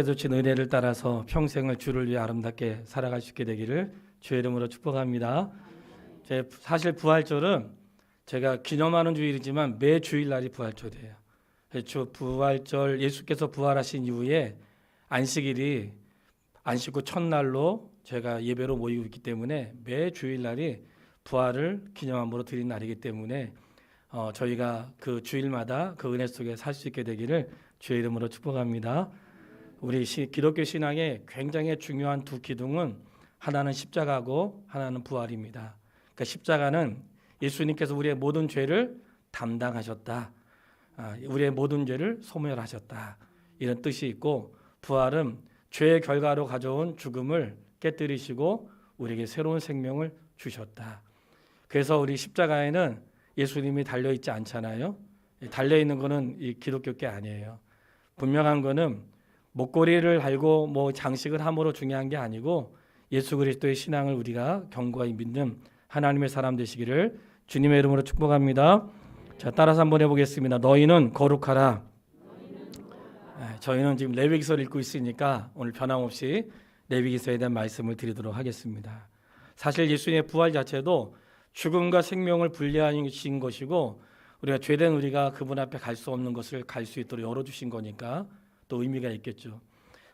주신 은혜를 따라서 평생을 주를 위해 아름답게 살아갈 수 있게 되기를 주의 이름으로 축복합니다. 사실 부활절은 제가 기념하는 주일이지만 매 주일날이 부활절이에요. 부활절 예수께서 부활하신 이후에 안식일이 안식 후 첫날로 제가 예배로 모이고 있기 때문에 매 주일날이 부활을 기념함으로 드린 날이기 때문에 저희가 그 주일마다 그 은혜 속에 살 수 있게 되기를 주의 이름으로 축복합니다. 우리 기독교 신앙의 굉장히 중요한 두 기둥은 하나는 십자가고 하나는 부활입니다. 그러니까 십자가는 예수님께서 우리의 모든 죄를 담당하셨다. 우리의 모든 죄를 소멸하셨다. 이런 뜻이 있고, 부활은 죄의 결과로 가져온 죽음을 깨뜨리시고 우리에게 새로운 생명을 주셨다. 그래서 우리 십자가에는 예수님이 달려있지 않잖아요. 달려있는 거는 이 기독교 게 아니에요. 분명한 거는 목걸이를 달고 장식을 함으로 중요한 게 아니고 예수 그리스도의 신앙을 우리가 견고하게 믿는 하나님의 사람 되시기를 주님의 이름으로 축복합니다. 자, 따라서 한번 해보겠습니다. 너희는 거룩하라. 저희는 지금 레위기서를 읽고 있으니까 오늘 변함없이 레위기서에 대한 말씀을 드리도록 하겠습니다. 사실 예수님의 부활 자체도 죽음과 생명을 분리하신 것이고, 우리가 죄된 우리가 그분 앞에 갈 수 없는 것을 갈 수 있도록 열어주신 거니까 또 의미가 있겠죠.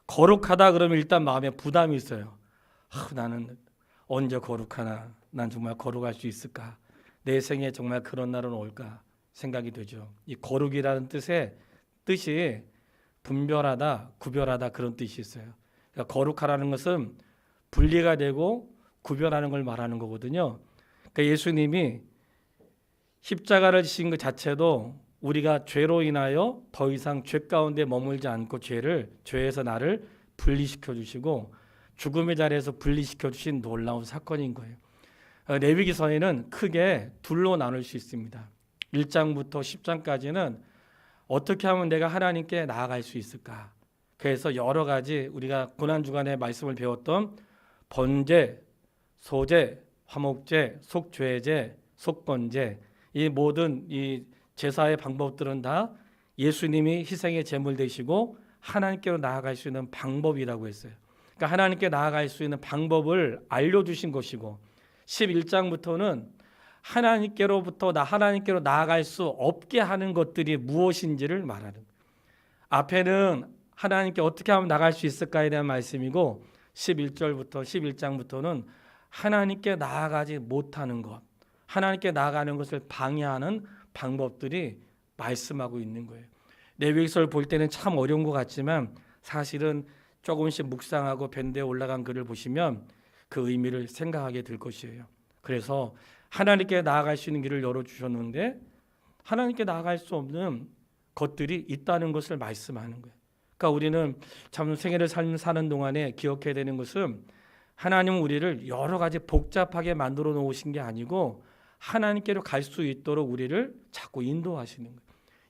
거룩하다 그러면 일단 마음에 부담이 있어요. 나는 언제 거룩하나? 난 정말 거룩할 수 있을까? 내 생에 정말 그런 날은 올까? 생각이 되죠. 이 거룩이라는 뜻이 분별하다, 구별하다 그런 뜻이 있어요. 그러니까 거룩하라는 것은 분리가 되고 구별하는 걸 말하는 거거든요. 그러니까 예수님이 십자가를 지신 것 자체도 우리가 죄로 인하여 더 이상 죄 가운데 머물지 않고 죄에서 나를 분리시켜 주시고 죽음의 자리에서 분리시켜 주신 놀라운 사건인 거예요. 레위기서에는 크게 둘로 나눌 수 있습니다. 1장부터 10장까지는 어떻게 하면 내가 하나님께 나아갈 수 있을까? 그래서 여러 가지 우리가 고난주간에 말씀을 배웠던 번제, 소제, 화목제, 속죄제, 속건제, 이 모든 이 제사의 방법들은 다 예수님이 희생의 제물 되시고 하나님께로 나아갈 수 있는 방법이라고 했어요. 그러니까 하나님께 나아갈 수 있는 방법을 알려주신 것이고, 11장부터는 하나님께로 나아갈 수 없게 하는 것들이 무엇인지를 말하는 거예요. 앞에는 하나님께 어떻게 하면 나갈 수 있을까에 대한 말씀이고, 11장부터는 하나님께 나아가지 못하는 것, 하나님께 나아가는 것을 방해하는 방법들이 말씀하고 있는 거예요. 레위기서를 볼 때는 참 어려운 것 같지만 사실은 조금씩 묵상하고 밴드에 올라간 글을 보시면 그 의미를 생각하게 될 것이에요. 그래서 하나님께 나아갈 수 있는 길을 열어주셨는데 하나님께 나아갈 수 없는 것들이 있다는 것을 말씀하는 거예요. 그러니까 우리는 참 생애를 사는 동안에 기억해야 되는 것은 하나님은 우리를 여러 가지 복잡하게 만들어 놓으신 게 아니고 하나님께로 갈 수 있도록 우리를 자꾸 인도하시는 거예요.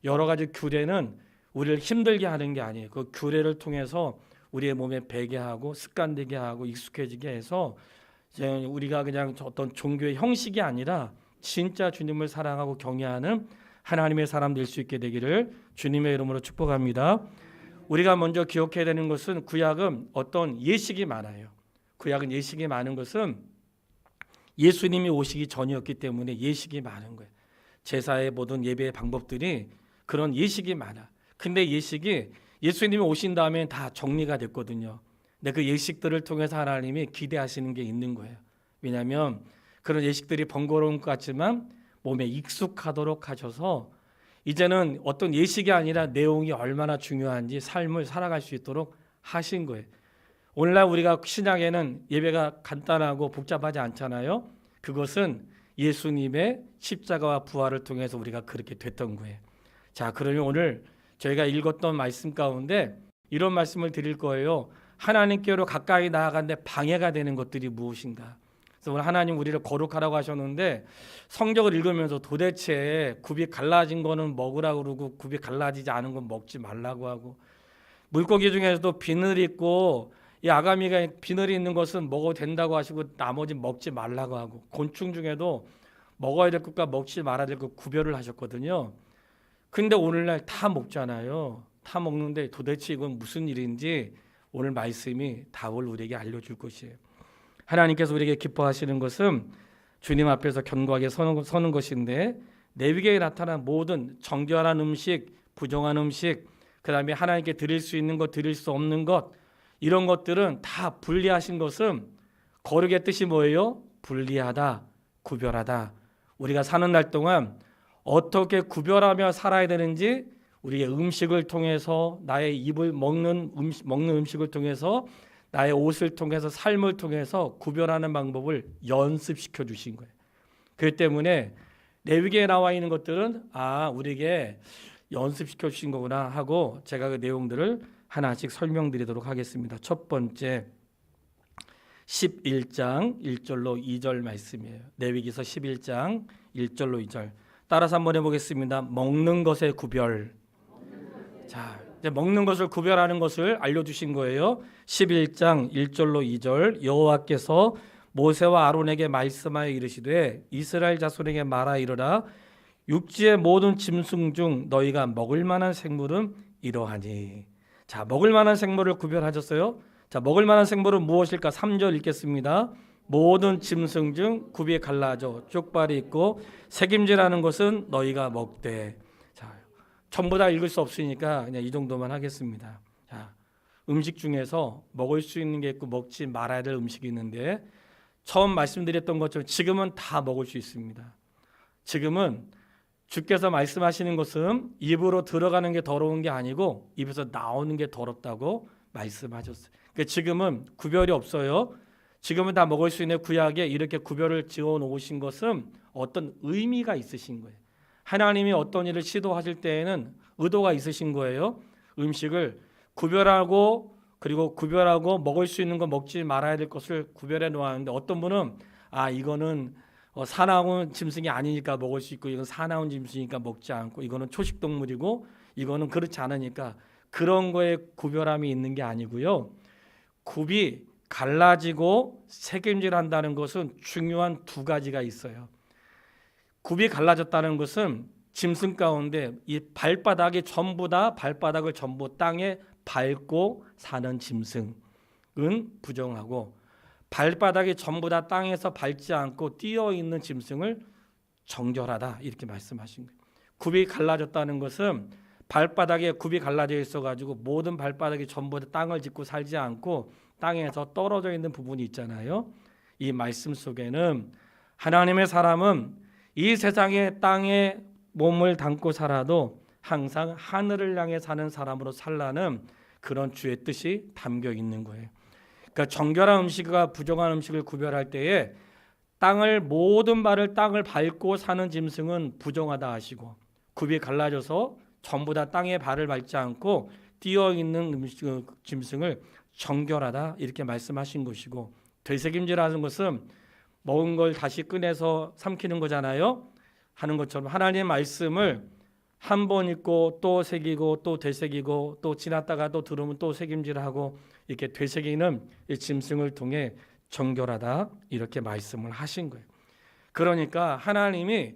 여러 가지 규례는 우리를 힘들게 하는 게 아니에요. 그 규례를 통해서 우리의 몸에 배게 하고 습관되게 하고 익숙해지게 해서 우리가 그냥 어떤 종교의 형식이 아니라 진짜 주님을 사랑하고 경외하는 하나님의 사람 될 수 있게 되기를 주님의 이름으로 축복합니다. 우리가 먼저 기억해야 되는 것은 구약은 어떤 예식이 많아요. 구약은 예식이 많은 것은 예수님이 오시기 전이었기 때문에 예식이 많은 거예요. 제사의 모든 예배의 방법들이 그런 예식이 많아. 근데 예식이 예수님이 오신 다음에 다 정리가 됐거든요. 근데 그 예식들을 통해서 하나님이 기대하시는 게 있는 거예요. 왜냐하면 그런 예식들이 번거로운 것 같지만 몸에 익숙하도록 하셔서 이제는 어떤 예식이 아니라 내용이 얼마나 중요한지 삶을 살아갈 수 있도록 하신 거예요. 오늘날 우리가 신약에는 예배가 간단하고 복잡하지 않잖아요. 그것은 예수님의 십자가와 부활을 통해서 우리가 그렇게 됐던 거예요. 자, 그러면 오늘 저희가 읽었던 말씀 가운데 이런 말씀을 드릴 거예요. 하나님께로 가까이 나아가는데 방해가 되는 것들이 무엇인가? 그래서 오늘 하나님 우리를 거룩하라고 하셨는데 성경을 읽으면서 도대체 굽이 갈라진 거는 먹으라고 그러고 굽이 갈라지지 않은 건 먹지 말라고 하고, 물고기 중에서도 비늘이 있고 이 아가미가 비늘이 있는 것은 먹어도 된다고 하시고 나머지 먹지 말라고 하고, 곤충 중에도 먹어야 될 것과 먹지 말아야 될 것 구별을 하셨거든요. 근데 오늘날 다 먹잖아요. 다 먹는데 도대체 이건 무슨 일인지 오늘 말씀이 답을 우리에게 알려줄 것이에요. 하나님께서 우리에게 기뻐하시는 것은 주님 앞에서 견고하게 서는 것인데, 레위기에 나타난 모든 정결한 음식, 부정한 음식, 그 다음에 하나님께 드릴 수 있는 것, 드릴 수 없는 것, 이런 것들은 다 분리하신 것은 거룩의 뜻이 뭐예요? 분리하다, 구별하다. 우리가 사는 날 동안 어떻게 구별하며 살아야 되는지, 우리의 음식을 통해서, 나의 입을 먹는 음식을 통해서, 나의 옷을 통해서, 삶을 통해서 구별하는 방법을 연습시켜 주신 거예요. 그렇기 때문에 레위기에 나와 있는 것들은 우리에게 연습시켜 주신 거구나 하고, 제가 그 내용들을 하나씩 설명드리도록 하겠습니다. 첫 번째, 11장 1절로 2절 말씀이에요. 레위기서 11장 1절로 2절. 따라서 한번 해보겠습니다. 먹는 것의 구별. 자, 이제 먹는 것을 구별하는 것을 알려주신 거예요. 11장 1절로 2절. 여호와께서 모세와 아론에게 말씀하여 이르시되 이스라엘 자손에게 말하 이르라. 육지의 모든 짐승 중 너희가 먹을 만한 생물은 이러하니. 자, 먹을 만한 생물을 구별하셨어요. 자, 먹을 만한 생물은 무엇일까? 3절 읽겠습니다. 모든 짐승 중 굽이 갈라져 쪽발이 있고 새김질하는 것은 너희가 먹되. 자, 전부 다 읽을 수 없으니까 그냥 이 정도만 하겠습니다. 자, 음식 중에서 먹을 수 있는 게 있고 먹지 말아야 될 음식이 있는데, 처음 말씀드렸던 것처럼 지금은 다 먹을 수 있습니다. 지금은 주께서 말씀하시는 것은 입으로 들어가는 게 더러운 게 아니고 입에서 나오는 게 더럽다고 말씀하셨어요. 그러니까 지금은 구별이 없어요. 지금은 다 먹을 수 있는 구약에 이렇게 구별을 지어 놓으신 것은 어떤 의미가 있으신 거예요. 하나님이 어떤 일을 시도하실 때에는 의도가 있으신 거예요. 음식을 구별하고, 그리고 구별하고 먹을 수 있는 거, 먹지 말아야 될 것을 구별해 놓았는데, 어떤 분은 이거는 사나운 짐승이 아니니까 먹을 수 있고, 이건 사나운 짐승이니까 먹지 않고, 이거는 초식 동물이고, 이거는 그렇지 않으니까, 그런 거에 구별함이 있는 게 아니고요. 굽이 갈라지고 새김질한다는 것은 중요한 두 가지가 있어요. 굽이 갈라졌다는 것은 짐승 가운데 이 발바닥이 전부 다, 발바닥을 전부 땅에 밟고 사는 짐승은 부정하고, 발바닥이 전부 다 땅에서 밟지 않고 뛰어 있는 짐승을 정결하다, 이렇게 말씀하신 거예요. 굽이 갈라졌다는 것은 발바닥에 굽이 갈라져 있어 가지고 모든 발바닥이 전부 다 땅을 짚고 살지 않고 땅에서 떨어져 있는 부분이 있잖아요. 이 말씀 속에는 하나님의 사람은 이 세상의 땅에 몸을 담고 살아도 항상 하늘을 향해 사는 사람으로 살라는 그런 주의 뜻이 담겨 있는 거예요. 그러니까 정결한 음식과 부정한 음식을 구별할 때에 모든 발을 땅을 밟고 사는 짐승은 부정하다 하시고, 굽이 갈라져서 전부 다 땅에 발을 밟지 않고 뛰어 있는 짐승을 정결하다, 이렇게 말씀하신 것이고, 되새김질하는 것은 먹은 걸 다시 꺼내서 삼키는 거잖아요. 하는 것처럼 하나님의 말씀을 한 번 읽고 또 새기고 또 되새기고 또 지났다가 또 들으면 또 새김질하고, 이렇게 되새기는 이 짐승을 통해 정결하다, 이렇게 말씀을 하신 거예요. 그러니까 하나님이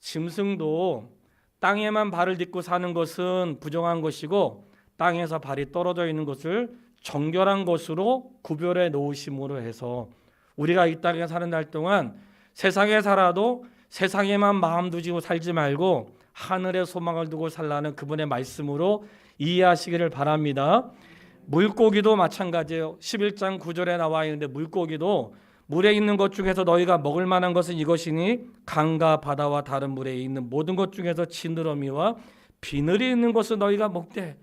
짐승도 땅에만 발을 딛고 사는 것은 부정한 것이고, 땅에서 발이 떨어져 있는 것을 정결한 것으로 구별해 놓으심으로 해서 우리가 이 땅에 사는 날 동안 세상에 살아도 세상에만 마음 두고 살지 말고 하늘에 소망을 두고 살라는 그분의 말씀으로 이해하시기를 바랍니다. 물고기도 마찬가지예요. 11장 9절에 나와 있는데, 물고기도 물에 있는 것 중에서 너희가 먹을 만한 것은 이것이니 강과 바다와 다른 물에 있는 모든 것 중에서 지느러미와 비늘이 있는 것은 너희가 먹되.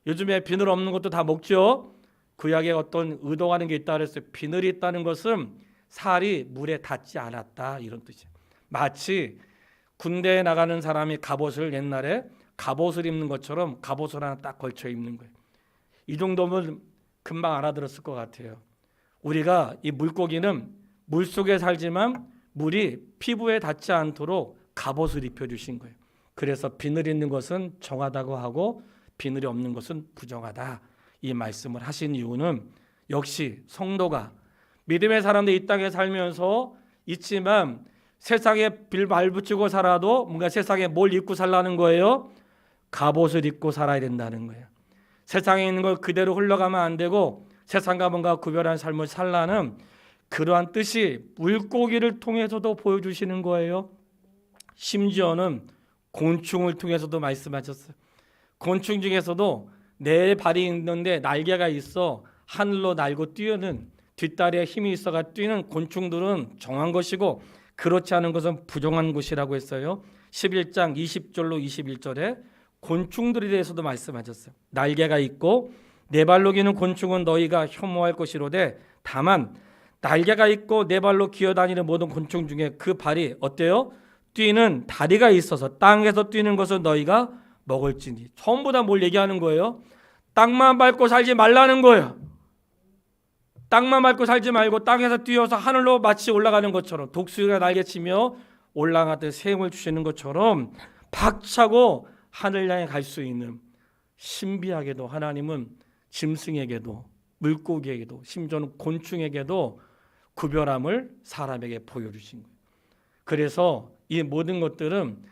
요즘에 비늘 없는 것도 다 먹죠. 구약에 어떤 의도하는 게 있다 그랬어요. 비늘이 있다는 것은 살이 물에 닿지 않았다, 이런 뜻이에요. 마치 군대에 나가는 사람이 갑옷을, 옛날에 갑옷을 입는 것처럼 갑옷을 하나 딱 걸쳐 입는 거예요. 이 정도면 금방 알아들었을 것 같아요. 우리가 이 물고기는 물속에 살지만 물이 피부에 닿지 않도록 갑옷을 입혀주신 거예요. 그래서 비늘 있는 것은 정하다고 하고 비늘이 없는 것은 부정하다, 이 말씀을 하신 이유는, 역시 성도가, 믿음의 사람들 이 땅에 살면서 있지만 세상에 발붙이고 살아도 뭔가 세상에 뭘 입고 살라는 거예요? 갑옷을 입고 살아야 된다는 거예요. 세상에 있는 걸 그대로 흘러가면 안 되고 세상과 뭔가 구별한 삶을 살라는 그러한 뜻이 물고기를 통해서도 보여주시는 거예요. 심지어는 곤충을 통해서도 말씀하셨어요. 곤충 중에서도 네 발이 있는데 날개가 있어 하늘로 날고 뛰는, 뒷다리에 힘이 있어가 뛰는 곤충들은 정한 것이고 그렇지 않은 것은 부정한 것이라고 했어요. 11장 20절로 21절에 곤충들에 대해서도 말씀하셨어요. 날개가 있고 네 발로 기는 곤충은 너희가 혐오할 것이로되 다만 날개가 있고 네 발로 기어다니는 모든 곤충 중에 그 발이 어때요? 뛰는 다리가 있어서 땅에서 뛰는 것을 너희가 먹을지니. 전부 다 뭘 얘기하는 거예요? 땅만 밟고 살지 말라는 거예요. 땅만 밟고 살지 말고 땅에서 뛰어서 하늘로 마치 올라가는 것처럼, 독수리가 날개치며 올라가듯 세움을 주시는 것처럼 박차고 하늘 향해 갈 수 있는, 신비하게도 하나님은 짐승에게도 물고기에게도 심지어는 곤충에게도 구별함을 사람에게 보여주신 거예요. 그래서 이 모든 것들은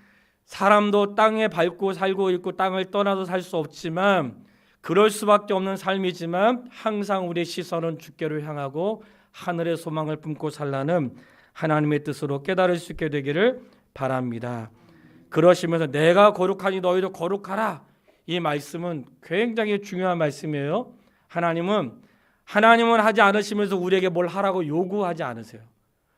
사람도 땅에 밟고 살고 있고 땅을 떠나도 살 수 없지만 그럴 수밖에 없는 삶이지만 항상 우리의 시선은 주께로 향하고 하늘의 소망을 품고 살라는 하나님의 뜻으로 깨달을 수 있게 되기를 바랍니다. 그러시면서 내가 거룩하니 너희도 거룩하라, 이 말씀은 굉장히 중요한 말씀이에요. 하나님은 하지 않으시면서 우리에게 뭘 하라고 요구하지 않으세요.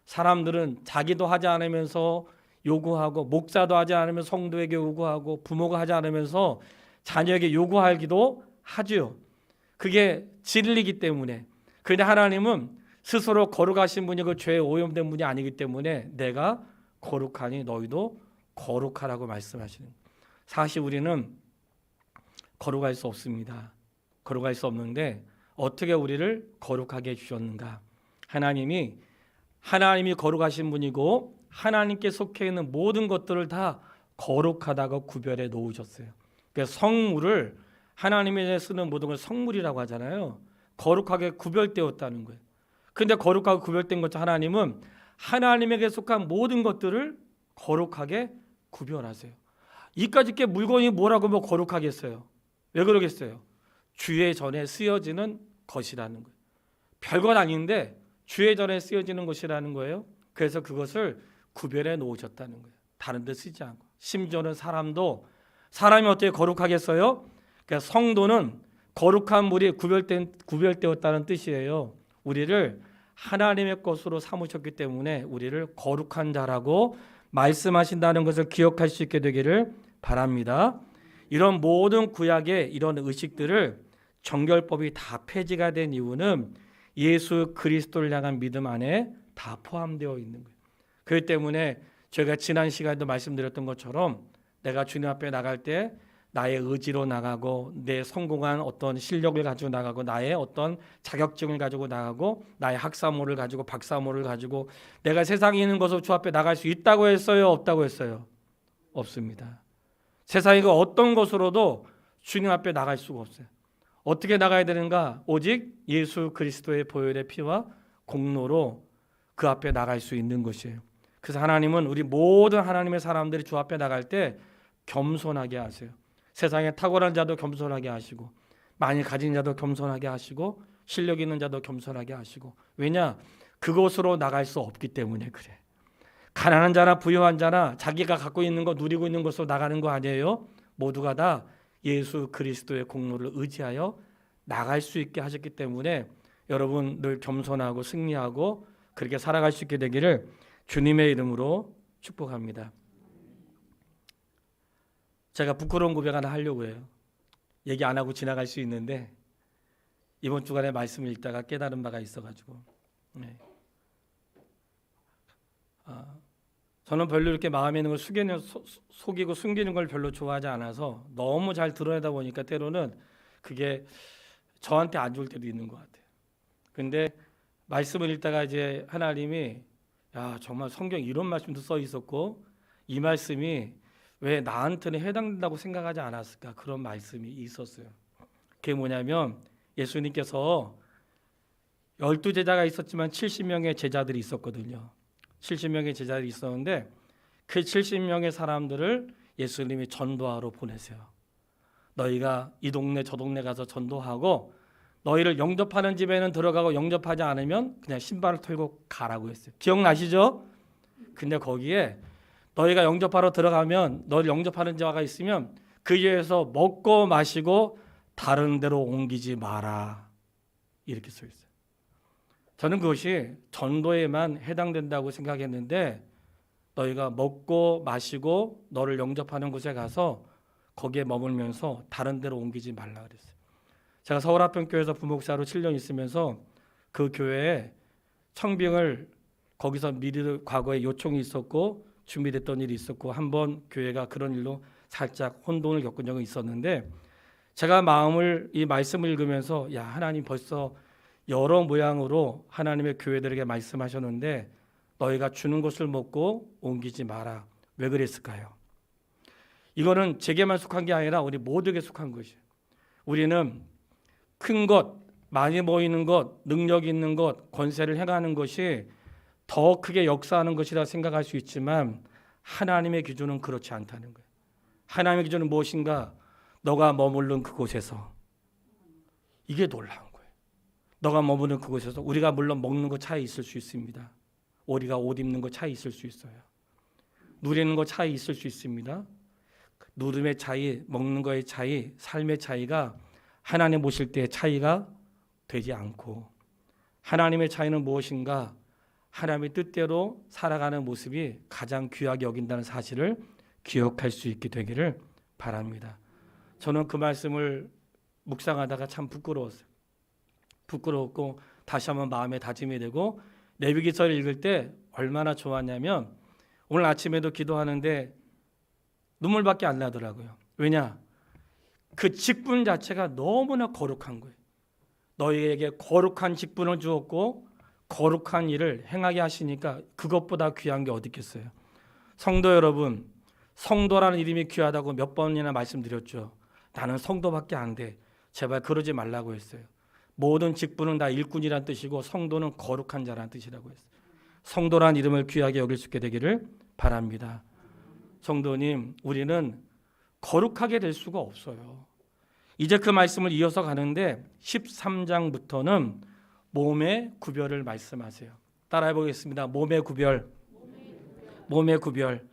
사람들은 자기도 하지 않으면서 요구하고, 목사도 하지 않으면 성도에게 요구하고, 부모가 하지 않으면서 자녀에게 요구하기도 하죠. 그게 진리이기 때문에. 그런데 하나님은 스스로 거룩하신 분이고 죄에 오염된 분이 아니기 때문에 내가 거룩하니 너희도 거룩하라고 말씀하시는. 사실 우리는 거룩할 수 없습니다. 거룩할 수 없는데 어떻게 우리를 거룩하게 해주셨는가? 하나님이 거룩하신 분이고 하나님께 속해 있는 모든 것들을 다 거룩하다고 구별해 놓으셨어요. 그래서 성물을, 하나님이 쓰는 모든 걸 성물이라고 하잖아요. 거룩하게 구별되었다는 거예요. 그런데 거룩하게 구별된 것처럼 하나님은 하나님에게 속한 모든 것들을 거룩하게 구별하세요. 이까짓 게 물건이 뭐라고 뭐 거룩하겠어요? 왜 그러겠어요? 주의 전에 쓰여지는 것이라는 거예요. 별건 아닌데 주의 전에 쓰여지는 것이라는 거예요. 그래서 그것을 구별해 놓으셨다는 거예요. 다른 데 쓰지 않고. 심지어는 사람이 어떻게 거룩하겠어요? 그러니까 성도는 거룩한 물이 구별되었다는 뜻이에요. 우리를 하나님의 것으로 삼으셨기 때문에 우리를 거룩한 자라고 말씀하신다는 것을 기억할 수 있게 되기를 바랍니다. 이런 모든 구약의 이런 의식들을 정결법이 다 폐지가 된 이유는 예수 그리스도를 향한 믿음 안에 다 포함되어 있는 거예요. 그렇기 때문에 제가 지난 시간에도 말씀드렸던 것처럼 내가 주님 앞에 나갈 때 나의 의지로 나가고 내 성공한 어떤 실력을 가지고 나가고 나의 어떤 자격증을 가지고 나가고 나의 학사모를 가지고 박사모를 가지고 내가 세상에 있는 것으로 주 앞에 나갈 수 있다고 했어요? 없다고 했어요? 없습니다. 세상에 어떤 것으로도 주님 앞에 나갈 수가 없어요. 어떻게 나가야 되는가? 오직 예수 그리스도의 보혈의 피와 공로로 그 앞에 나갈 수 있는 것이에요. 그래서 하나님은 우리 모든 하나님의 사람들이 주 앞에 나갈 때 겸손하게 하세요. 세상에 탁월한 자도 겸손하게 하시고 많이 가진 자도 겸손하게 하시고 실력 있는 자도 겸손하게 하시고. 왜냐? 그곳으로 나갈 수 없기 때문에 그래. 가난한 자나 부유한 자나 자기가 갖고 있는 거 누리고 있는 것으로 나가는 거 아니에요. 모두가 다 예수 그리스도의 공로를 의지하여 나갈 수 있게 하셨기 때문에 여러분 늘 겸손하고 승리하고 그렇게 살아갈 수 있게 되기를 주님의 이름으로 축복합니다. 제가 부끄러운 고백 하나 하려고 해요. 얘기 안 하고 지나갈 수 있는데 이번 주간에 말씀을 읽다가 깨달은 바가 있어가지고 저는 별로 이렇게 마음에 있는 걸 속이고 숨기는 걸 별로 좋아하지 않아서 너무 잘 드러내다 보니까 때로는 그게 저한테 안 좋을 때도 있는 것 같아요. 근데 말씀을 읽다가 이제 하나님이 정말 성경 이런 말씀도 써 있었고 이 말씀이 왜 나한테는 해당된다고 생각하지 않았을까, 그런 말씀이 있었어요. 그게 뭐냐면 예수님께서 12제자가 있었지만 70명의 제자들이 있었거든요. 70명의 제자들이 있었는데 그 70명의 사람들을 예수님이 전도하러 보내세요. 너희가 이 동네 저 동네 가서 전도하고 너희를 영접하는 집에는 들어가고 영접하지 않으면 그냥 신발을 털고 가라고 했어요. 기억나시죠? 근데 거기에 너희가 영접하러 들어가면 너를 영접하는 자가 있으면 그 집에서 먹고 마시고 다른 데로 옮기지 마라. 이렇게 써 있어요. 저는 그것이 전도에만 해당된다고 생각했는데 너희가 먹고 마시고 너를 영접하는 곳에 가서 거기에 머물면서 다른 데로 옮기지 말라 그랬어요. 제가 서울합평교회에서 부목사로 7년 있으면서 그 교회에 청빙을 거기서 미리 과거에 요청이 있었고 준비됐던 일이 있었고 한번 교회가 그런 일로 살짝 혼돈을 겪은 적이 있었는데 제가 이 말씀을 읽으면서 야, 하나님 벌써 여러 모양으로 하나님의 교회들에게 말씀하셨는데 너희가 주는 것을 먹고 옮기지 마라. 왜 그랬을까요? 이거는 제게만 속한 게 아니라 우리 모두에게 속한 것이에요. 우리는 큰 것, 많이 보이는 것, 능력 있는 것, 권세를 행하는 것이 더 크게 역사하는 것이라 생각할 수 있지만 하나님의 기준은 그렇지 않다는 거예요. 하나님의 기준은 무엇인가? 너가 머무른 그곳에서. 이게 놀라운 거예요. 너가 머무른 그곳에서 우리가 물론 먹는 것 차이 있을 수 있습니다. 우리가 옷 입는 것 차이 있을 수 있어요. 누리는 것 차이 있을 수 있습니다. 누름의 차이, 먹는 거의 차이, 삶의 차이가 하나님 모실 때의 차이가 되지 않고 하나님의 차이는 무엇인가? 하나님의 뜻대로 살아가는 모습이 가장 귀하게 여긴다는 사실을 기억할 수 있게 되기를 바랍니다. 저는 그 말씀을 묵상하다가 참 부끄러웠어요. 부끄러웠고 다시 한번 마음에 다짐이 되고 레위기서를 읽을 때 얼마나 좋았냐면 오늘 아침에도 기도하는데 눈물밖에 안 나더라고요. 왜냐? 그 직분 자체가 너무나 거룩한 거예요. 너희에게 거룩한 직분을 주었고 거룩한 일을 행하게 하시니까 그것보다 귀한 게 어디 있겠어요. 성도 여러분, 성도라는 이름이 귀하다고 몇 번이나 말씀드렸죠. 나는 성도밖에 안 돼. 제발 그러지 말라고 했어요. 모든 직분은 다 일꾼이란 뜻이고 성도는 거룩한 자라는 뜻이라고 했어요. 성도라는 이름을 귀하게 여길 수 있게 되기를 바랍니다. 성도님, 우리는 거룩하게 될 수가 없어요. 이제 그 말씀을 이어서 가는데 13장부터는 몸의 구별을 말씀하세요. 따라해 보겠습니다. 몸의 구별. 몸의 구별.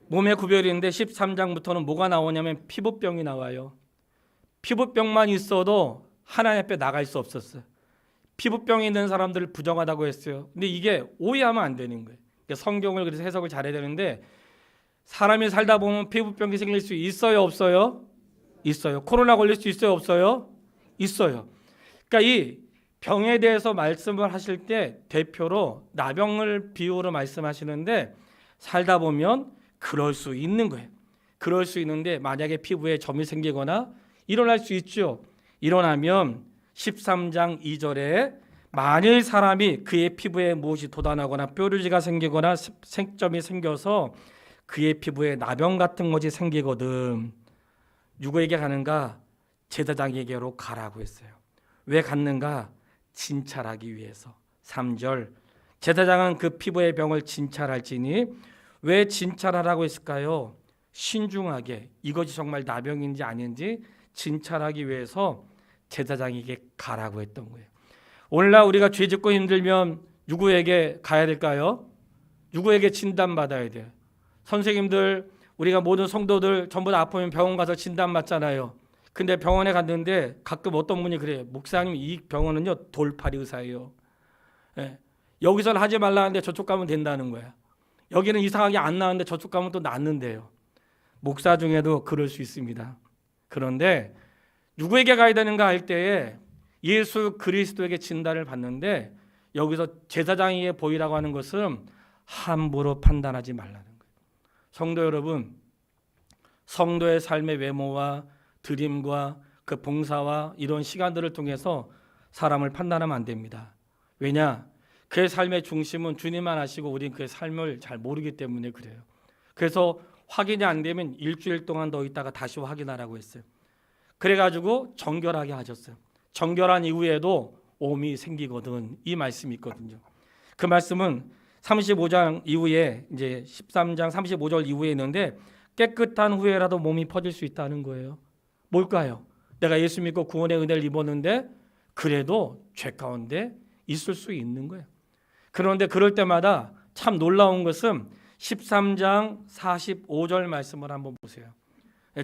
몸의 구별인데 13장부터는 뭐가 나오냐면 피부병이 나와요. 피부병만 있어도 하나님 앞에 나갈 수 없었어요. 피부병이 있는 사람들을 부정하다고 했어요. 근데 이게 오해하면 안 되는 거예요. 성경을 그래서 해석을 잘해야 되는데 사람이 살다 보면 피부병이 생길 수 있어요, 없어요? 있어요. 코로나 걸릴 수 있어요, 없어요? 있어요. 그러니까 이 병에 대해서 말씀을 하실 때 대표로 나병을 비유로 말씀하시는데 살다 보면 그럴 수 있는 거예요. 그럴 수 있는데 만약에 피부에 점이 생기거나 일어날 수 있죠. 일어나면 13장 2절에 만일 사람이 그의 피부에 무엇이 돋아나거나 뾰루지가 생기거나 생점이 생겨서 그의 피부에 나병 같은 것이 생기거든 누구에게 가는가? 제사장에게로 가라고 했어요. 왜 갔는가? 진찰하기 위해서. 3절 제사장은 그 피부의 병을 진찰할지니 왜 진찰하라고 했을까요? 신중하게 이것이 정말 나병인지 아닌지 진찰하기 위해서 제사장에게 가라고 했던 거예요. 오늘날 우리가 죄 짓고 힘들면 누구에게 가야 될까요? 누구에게 진단받아야 돼요? 선생님들, 우리가 모든 성도들 전부 다 아프면 병원 가서 진단받잖아요. 근데 병원에 갔는데 가끔 어떤 분이 그래요. 목사님, 이 병원은요 돌팔이 의사예요. 예. 여기서는 하지 말라는데 저쪽 가면 된다는 거야. 여기는 이상하게 안 나는데 저쪽 가면 또 낫는데요. 목사 중에도 그럴 수 있습니다. 그런데 누구에게 가야 되는가 할 때에 예수 그리스도에게 진단을 받는데 여기서 제사장에게 보이라고 하는 것은 함부로 판단하지 말라는 거예요. 성도 여러분, 성도의 삶의 외모와 드림과 그 봉사와 이런 시간들을 통해서 사람을 판단하면 안 됩니다. 왜냐? 그의 삶의 중심은 주님만 아시고 우리는 그의 삶을 잘 모르기 때문에 그래요. 그래서 확인이 안 되면 일주일 동안 더 있다가 다시 확인하라고 했어요. 그래가지고 정결하게 하셨어요. 정결한 이후에도 옴이 생기거든. 이 말씀이 있거든요. 그 말씀은 35장 이후에 이제 13장 35절 이후에 있는데 깨끗한 후에라도 몸이 퍼질 수 있다는 거예요. 뭘까요? 내가 예수 믿고 구원의 은혜를 입었는데 그래도 죄 가운데 있을 수 있는 거예요. 그런데 그럴 때마다 참 놀라운 것은 13장 45절 말씀을 한번 보세요.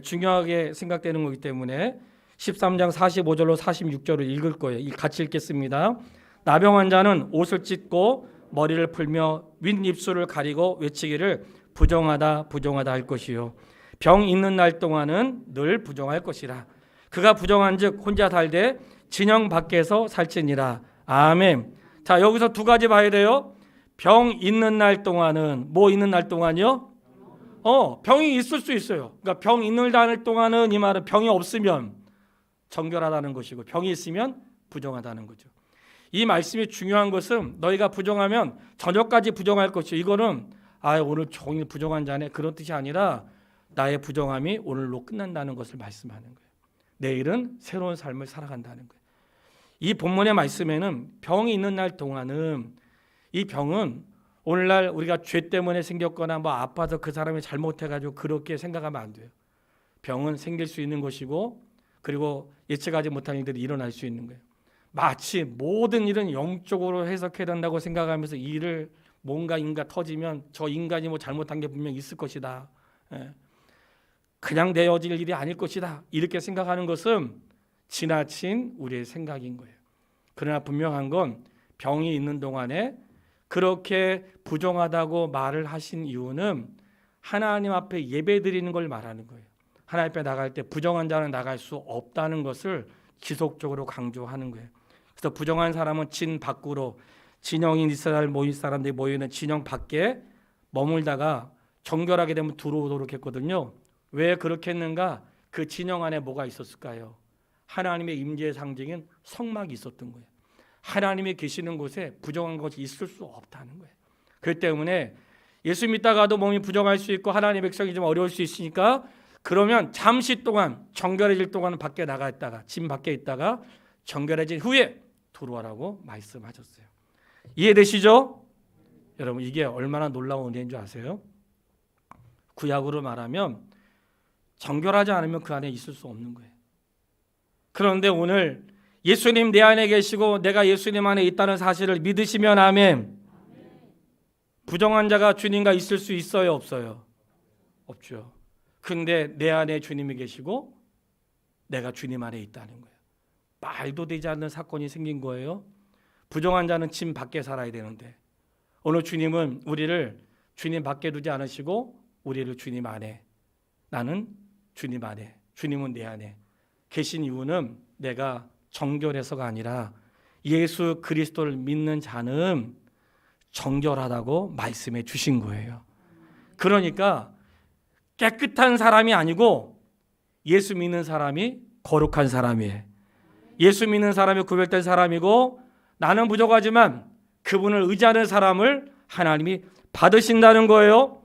중요하게 생각되는 거기 때문에 13장 45절로 46절을 읽을 거예요. 같이 읽겠습니다. 나병 환자는 옷을 찢고 머리를 풀며 윗입술을 가리고 외치기를 부정하다 부정하다 할 것이요 병 있는 날 동안은 늘 부정할 것이라. 그가 부정한즉 혼자 살되 진영 밖에서 살지니라. 아멘. 자, 여기서 두 가지 봐야 돼요. 병 있는 날 동안은 뭐 있는 날 동안요? 병이 있을 수 있어요. 그러니까 병 있는 날 동안은 이 말은 병이 없으면 정결하다는 것이고 병이 있으면 부정하다는 거죠. 이 말씀이 중요한 것은 너희가 부정하면 저녁까지 부정할 것이요. 이거는 오늘 종일 부정한 자네 그런 뜻이 아니라 나의 부정함이 오늘로 끝난다는 것을 말씀하는 거예요. 내일은 새로운 삶을 살아간다는 거예요. 이 본문의 말씀에는 병이 있는 날 동안은 이 병은 오늘날 우리가 죄 때문에 생겼거나 뭐 아파서 그 사람이 잘못해가지고 그렇게 생각하면 안 돼요. 병은 생길 수 있는 것이고 그리고 예측하지 못한 일들이 일어날 수 있는 거예요. 마치 모든 일은 영적으로 해석해야 된다고 생각하면서 일을 뭔가 터지면 저 인간이 뭐 잘못한 게 분명히 있을 것이다. 그냥 내어질 일이 아닐 것이다. 이렇게 생각하는 것은 지나친 우리의 생각인 거예요. 그러나 분명한 건 병이 있는 동안에 그렇게 부정하다고 말을 하신 이유는 하나님 앞에 예배 드리는 걸 말하는 거예요. 하나님 앞에 나갈 때 부정한 자는 나갈 수 없다는 것을 지속적으로 강조하는 거예요. 그래서 부정한 사람은 진 밖으로 진영인 이스라엘 모인 사람들이 모이는 진영 밖에 머물다가 정결하게 되면 들어오도록 했거든요. 왜 그렇게 했는가? 그 진영 안에 뭐가 있었을까요? 하나님의 임재의 상징인 성막이 있었던 거예요. 하나님이 계시는 곳에 부정한 것이 있을 수 없다는 거예요. 그렇기 때문에 예수 믿다가도 몸이 부정할 수 있고 하나님의 백성이 좀 어려울 수 있으니까 그러면 잠시 동안 정결해질 동안은 밖에 나가 있다가 진 밖에 있다가 정결해진 후에 들어와라고 말씀하셨어요. 이해되시죠? 여러분 이게 얼마나 놀라운 은혜인 줄 아세요? 구약으로 말하면 정결하지 않으면 그 안에 있을 수 없는 거예요. 그런데 오늘 예수님 내 안에 계시고 내가 예수님 안에 있다는 사실을 믿으시면 아멘. 부정한 자가 주님과 있을 수 있어요, 없어요? 없죠. 근데 내 안에 주님이 계시고 내가 주님 안에 있다는 거예요. 말도 되지 않는 사건이 생긴 거예요. 부정한 자는 진 밖에 살아야 되는데 오늘 주님은 우리를 주님 밖에 두지 않으시고 우리를 주님 안에, 나는 주님 안에, 주님은 내 안에 계신 이유는 내가 정결해서가 아니라 예수 그리스도를 믿는 자는 정결하다고 말씀해 주신 거예요. 그러니까 깨끗한 사람이 아니고 예수 믿는 사람이 거룩한 사람이에요. 예수 믿는 사람이 구별된 사람이고 나는 부족하지만 그분을 의지하는 사람을 하나님이 받으신다는 거예요.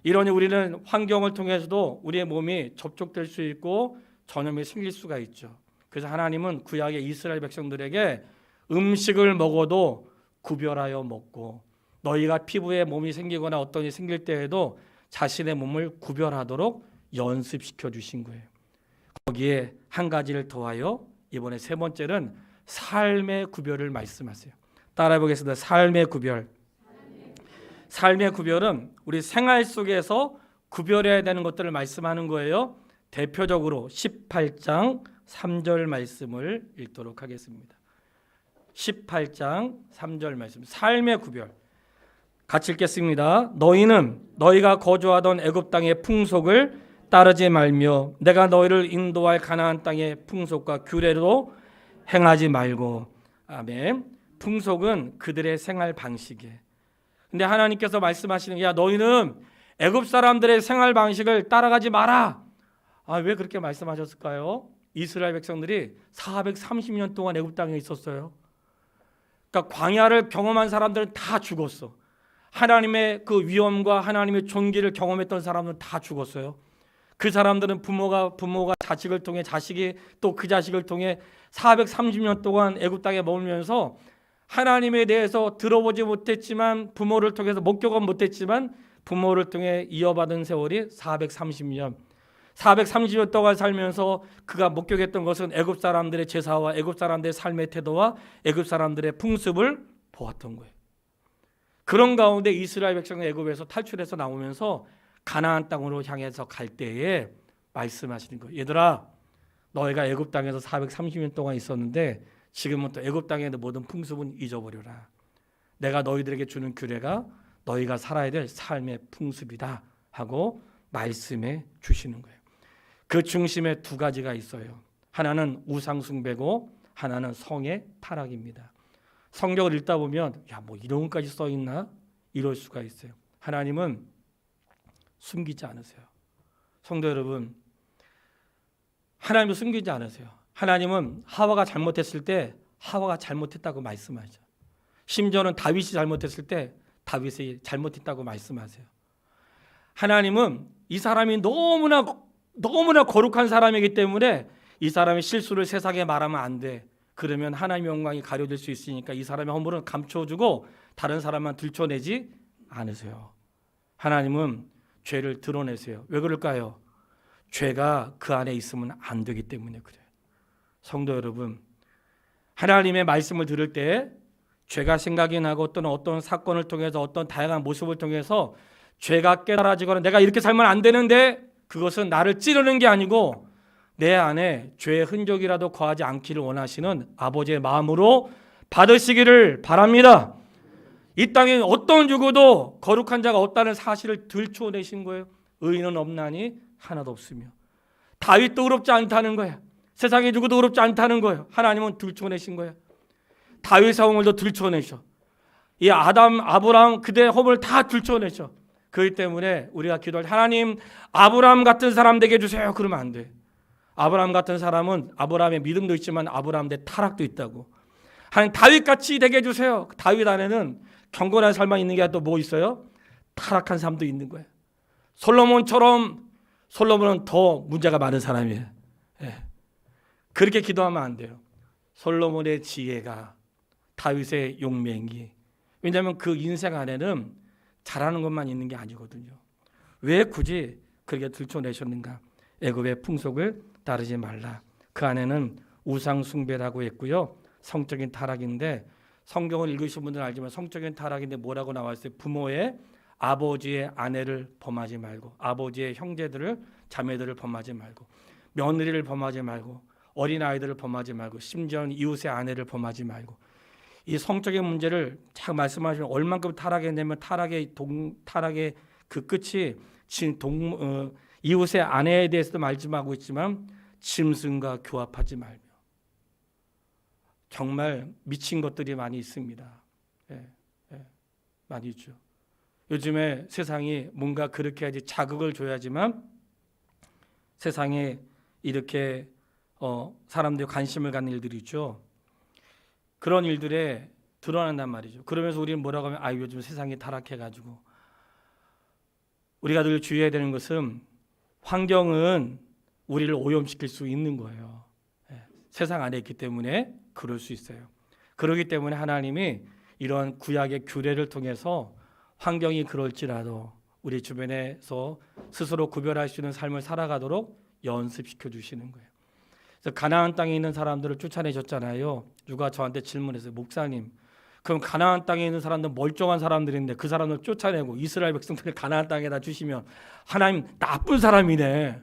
이러니 우리는 환경을 통해서도 우리의 몸이 접촉될 수 있고 전염이 생길 수가 있죠. 그래서 하나님은 구약의 이스라엘 백성들에게 음식을 먹어도 구별하여 먹고 너희가 피부에 몸이 생기거나 어떤 일이 생길 때에도 자신의 몸을 구별하도록 연습시켜 주신 거예요. 거기에 한 가지를 더하여 이번에 세 번째는 삶의 구별을 말씀하세요. 따라해 보겠습니다. 삶의 구별. 삶의 구별은 우리 생활 속에서 구별해야 되는 것들을 말씀하는 거예요. 대표적으로 18장 3절 말씀을 읽도록 하겠습니다. 18장 3절 말씀. 삶의 구별. 같이 읽겠습니다. 너희는 너희가 거주하던 애굽 땅의 풍속을 따르지 말며 내가 너희를 인도할 가나안 땅의 풍속과 규례로 행하지 말고. 아멘. 풍속은 그들의 생활 방식이에요. 근데 하나님께서 말씀하시는 게 너희는 애굽 사람들의 생활 방식을 따라가지 마라. 왜 그렇게 말씀하셨을까요? 이스라엘 백성들이 430년 동안 애굽 땅에 있었어요. 그러니까 광야를 경험한 사람들은 다 죽었어. 하나님의 그 위엄과 하나님의 존귀를 경험했던 사람들은 다 죽었어요. 그 사람들은 부모가 자식을 통해 자식이 또 그 자식을 통해 430년 동안 애굽 땅에 머물면서 하나님에 대해서 들어보지 못했지만 부모를 통해서 목격은 못했지만 부모를 통해 이어받은 세월이 430년. 430년 동안 살면서 그가 목격했던 것은 애굽 사람들의 제사와 애굽 사람들의 삶의 태도와 애굽 사람들의 풍습을 보았던 거예요. 그런 가운데 이스라엘 백성은 애굽에서 탈출해서 나오면서 가나안 땅으로 향해서 갈 때에 말씀하시는 거예요. 얘들아, 너희가 애굽 땅에서 430년 동안 있었는데 지금은 또 애굽 땅의 모든 풍습은 잊어버려라. 내가 너희들에게 주는 규례가 너희가 살아야 될 삶의 풍습이다 하고 말씀해 주시는 거예요. 그 중심에 두 가지가 있어요. 하나는 우상 숭배고 하나는 성의 타락입니다. 성경을 읽다 보면 뭐 이런 것까지 써 있나? 이럴 수가 있어요. 하나님은 숨기지 않으세요. 성도 여러분, 하나님은 숨기지 않으세요. 하나님은 하와가 잘못했을 때 하와가 잘못했다고 말씀하죠. 심지어는 다윗이 잘못했을 때 다윗이 잘못했다고 말씀하세요. 하나님은 이 사람이 너무나 거룩한 사람이기 때문에 이 사람의 실수를 세상에 말하면 안 돼. 그러면 하나님의 영광이 가려질 수 있으니까 이 사람의 허물은 감춰주고 다른 사람만 들춰내지 않으세요. 하나님은 죄를 드러내세요. 왜 그럴까요? 죄가 그 안에 있으면 안 되기 때문에 그래요. 성도 여러분, 하나님의 말씀을 들을 때 죄가 생각이 나고 또는 어떤 사건을 통해서 어떤 다양한 모습을 통해서 죄가 깨달아지거나 내가 이렇게 살면 안 되는데 그것은 나를 찌르는 게 아니고 내 안에 죄의 흔적이라도 거하지 않기를 원하시는 아버지의 마음으로 받으시기를 바랍니다. 이 땅에 어떤 누구도 거룩한 자가 없다는 사실을 들춰내신 거예요. 의인은 없나니 하나도 없으며 다윗도 의롭지 않다는 거예요. 세상에 누구도 의롭지 않다는 거예요. 하나님은 들춰내신 거예요. 다윗의 허물도 들춰내셔. 이 아브라함 그대의 허물을 다 들춰내셔. 그렇기 때문에 우리가 기도할 하나님 아브라함 같은 사람 되게 해주세요. 그러면 안 돼. 아브라함 같은 사람은 아브라함의 믿음도 있지만 아브라함의 타락도 있다고. 하나님 다윗같이 되게 해주세요. 다윗 안에는 경건한 삶만 있는 게 또 뭐 있어요? 타락한 삶도 있는 거예요. 솔로몬은 더 문제가 많은 사람이에요. 예. 그렇게 기도하면 안 돼요. 솔로몬의 지혜가 다윗의 용맹이. 왜냐하면 그 인생 안에는 잘하는 것만 있는 게 아니거든요. 왜 굳이 그렇게 들춰내셨는가? 애굽의 풍속을 따르지 말라. 그 안에는 우상 숭배라고 했고요. 성적인 타락인데 성경을 읽으신 분들은 알지만 성적인 타락인데 뭐라고 나와 있어요? 부모의 아버지의 아내를 범하지 말고 아버지의 형제들을 자매들을 범하지 말고 며느리를 범하지 말고 어린아이들을 범하지 말고 심지어는 이웃의 아내를 범하지 말고 이 성적인 문제를 잘 말씀하시면 얼만큼 타락했냐면 타락의 그 끝이 이웃의 아내에 대해서도 말씀하고 있지만 짐승과 교합하지 말며 정말 미친 것들이 많이 있습니다. 많이 있죠. 요즘에 세상이 뭔가 그렇게 해야지 자극을 줘야지만 세상에 이렇게 사람들이 관심을 갖는 일들이 있죠. 그런 일들에 드러난단 말이죠. 그러면서 우리는 뭐라고 하면 요즘 세상이 타락해가지고 우리가 늘 주의해야 되는 것은 환경은 우리를 오염시킬 수 있는 거예요. 세상 안에 있기 때문에 그럴 수 있어요. 그렇기 때문에 하나님이 이러한 구약의 규례를 통해서 환경이 그럴지라도 우리 주변에서 스스로 구별할 수 있는 삶을 살아가도록 연습시켜 주시는 거예요. 그래서 가나안 땅에 있는 사람들을 쫓아내셨잖아요. 누가 저한테 질문했어요. 목사님, 그럼 가나안 땅에 있는 사람들 멀쩡한 사람들인데 그 사람을 쫓아내고 이스라엘 백성들을 가나안 땅에다 주시면 하나님 나쁜 사람이네.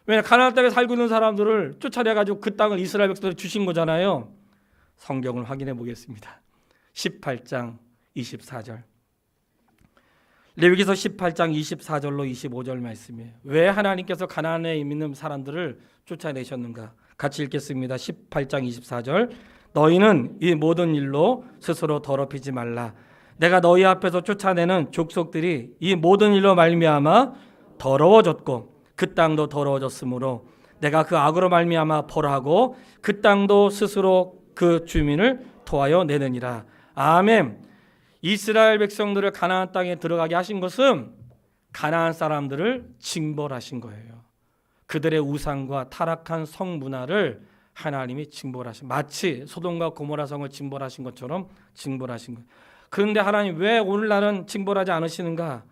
왜냐 가나안 땅에 살고 있는 사람들을 쫓아내가지고 그 땅을 이스라엘 백성들에 주신 거잖아요. 성경을 확인해 보겠습니다. 18장 24절 레위기서 18장 24절로 25절 말씀이에요. 왜 하나님께서 가나안에 있는 사람들을 쫓아내셨는가? 같이 읽겠습니다. 18장 24절 너희는 이 모든 일로 스스로 더럽히지 말라. 내가 너희 앞에서 쫓아내는 족속들이 이 모든 일로 말미암아 더러워졌고 그 땅도 더러워졌으므로 내가 그 악으로 말미암아 벌하고 그 땅도 스스로 그 주민을 토하여 내느니라. 아멘. 이스라엘 백성들을 가나안 땅에 들어가게 하신 것은 가나안 사람들을 징벌하신 거예요. 그들의 우상과 타락한 성 문화를 하나님이 징벌하신, 마치 소돔과 고모라 성을 징벌하신 것처럼 징벌하신 거예요. 그런데 하나님 왜 오늘날은 징벌하지 않으시는가?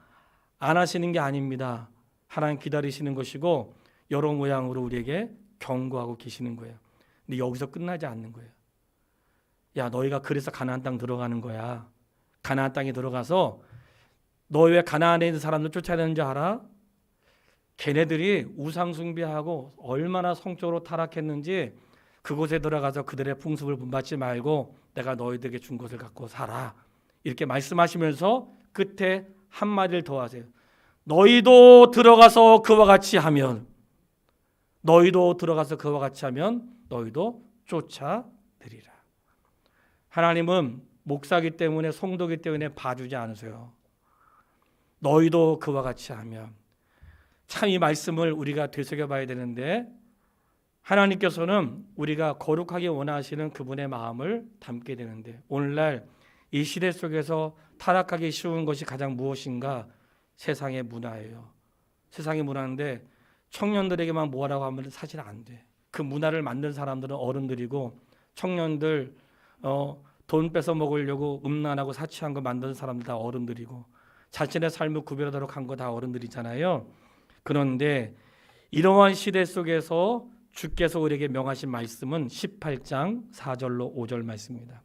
안 하시는 게 아닙니다. 하나님 기다리시는 것이고 여러 모양으로 우리에게 경고하고 계시는 거예요. 근데 여기서 끝나지 않는 거예요. 야, 너희가 그래서 가나안 땅 들어가는 거야. 가나안 땅에 들어가서 너희 왜 가나안에 있는 사람들 쫓아야 되는 줄 알아? 걔네들이 우상 숭배하고 얼마나 성적으로 타락했는지 그곳에 들어가서 그들의 풍습을 본받지 말고 내가 너희들에게 준 것을 갖고 살아. 이렇게 말씀하시면서 끝에 한마디를 더 하세요. 너희도 들어가서 그와 같이 하면, 너희도 들어가서 그와 같이 하면 너희도 쫓아내리라. 하나님은 목사기 때문에, 성도기 때문에 봐주지 않으세요. 너희도 그와 같이 하면. 참 이 말씀을 우리가 되새겨봐야 되는데, 하나님께서는 우리가 거룩하게 원하시는 그분의 마음을 담게 되는데, 오늘날 이 시대 속에서 타락하기 쉬운 것이 가장 무엇인가? 세상의 문화예요. 세상의 문화인데 청년들에게만 뭐라고 하면 사실 안 돼. 그 문화를 만든 사람들은 어른들이고, 청년들 돈 뺏어 먹으려고 음란하고 사치한 거 만든 사람들 다 어른들이고, 자신의 삶을 구별하도록 한 거 다 어른들이잖아요. 그런데 이러한 시대 속에서 주께서 우리에게 명하신 말씀은 18장 4절로 5절 말씀입니다.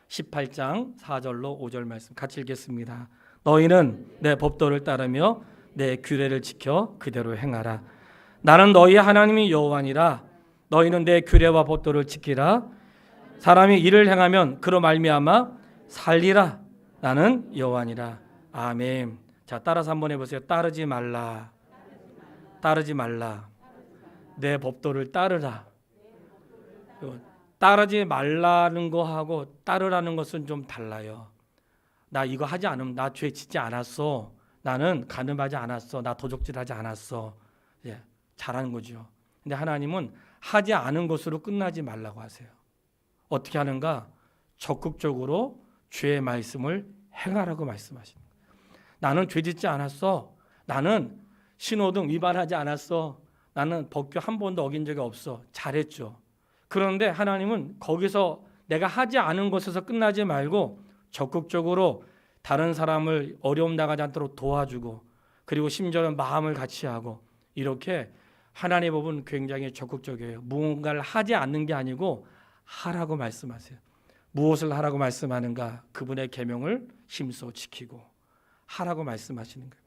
18장 4절로 5절 말씀 같이 읽겠습니다. 너희는 내 법도를 따르며 내 규례를 지켜 그대로 행하라. 나는 너희 하나님이 여호와니라. 너희는 내 규례와 법도를 지키라. 사람이 이를 행하면 그로 말미암아 살리라. 나는 여호와니라. 아멘. 자, 따라서 한번 해보세요. 따르지 말라. 따르지 말라. 내 법도를 따르라. 따르지 말라는 거하고 따르라는 것은 좀 달라요. 나 이거 하지 않으면 나 죄 짓지 않았어. 나는 간음하지 않았어. 나 도적질하지 않았어. 예, 잘하는 거죠. 근데 하나님은 하지 않은 것으로 끝나지 말라고 하세요. 어떻게 하는가? 적극적으로 주의 말씀을 행하라고 말씀하십니다. 나는 죄 짓지 않았어. 나는 신호등 위반하지 않았어. 나는 법규 한 번도 어긴 적이 없어. 잘했죠. 그런데 하나님은 거기서 내가 하지 않은 것에서 끝나지 말고 적극적으로 다른 사람을 어려움 나가지 않도록 도와주고, 그리고 심지어는 마음을 같이 하고, 이렇게 하나님의 법은 굉장히 적극적이에요. 무언가를 하지 않는 게 아니고 하라고 말씀하세요. 무엇을 하라고 말씀하는가? 그분의 계명을 힘써 지키고 하라고 말씀하시는 거예요.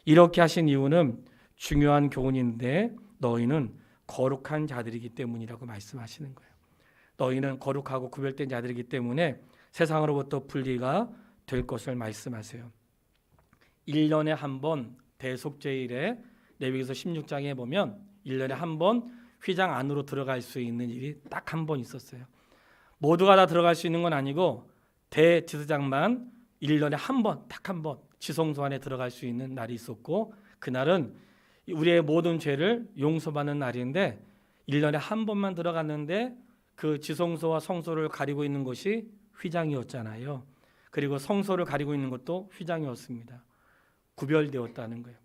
이렇게 하신 이유는 중요한 교훈인데, 너희는 거룩한 자들이기 때문이라고 말씀하시는 거예요. 너희는 거룩하고 구별된 자들이기 때문에 세상으로부터 분리가 될 것을 말씀하세요. 1년에 한 번 대속죄일에 레위기서 16장에 보면 1년에 한 번 휘장 안으로 들어갈 수 있는 일이 딱 한 번 있었어요. 모두가 다 들어갈 수 있는 건 아니고 대제사장만 1년에 한 번, 딱 한 번 지성소 안에 들어갈 수 있는 날이 있었고, 그날은 우리의 모든 죄를 용서받는 날인데 1년에 한 번만 들어갔는데 그 지성소와 성소를 가리고 있는 것이 휘장이었잖아요. 그리고 성소를 가리고 있는 것도 휘장이었습니다. 구별되었다는 거예요.